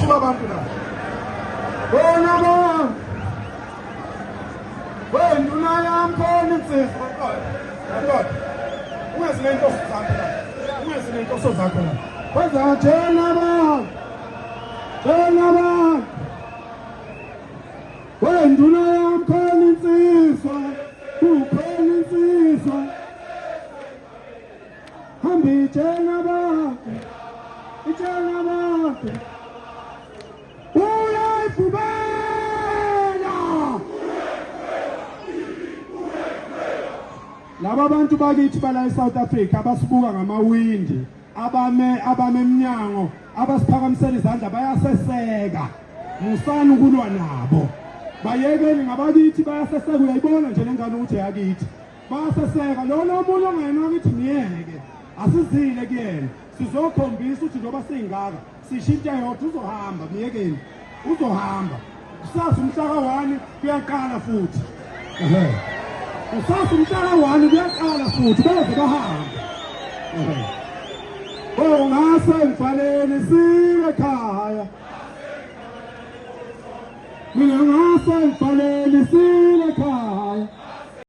bayathuka abantu la bona abantu wena unayam khona insizwa kodwa ungazi lento zakho la ungazi lento zakho la kwenza tshela abantu wena unayam khona insizwa ukhona insizwa hambi tshela abantu uyayivubela laba bantu bakithi bala eSouth Africa abasibuka ngamawindi abame eminyango abasiphakamisela izandla bayaseseka musani ukulwa nabo bayekeni ngabakithi bayaseseka uyayibona nje lengane ukuthi yakithi bayaseseka lona omunye ongena ukuthi niyeke asizile kuyena sizokhombisa ukuthi njoba singaka sishintsha yodwa uzohamba miyekeni uzohamba kusasa umhlaka 1 kuyaqala futhi kusasa umhlaka 1 kuyaqala futhi beze bahamba ngase ngifanele sibe ekhaya mina ngase ngifanele sibe ekhaya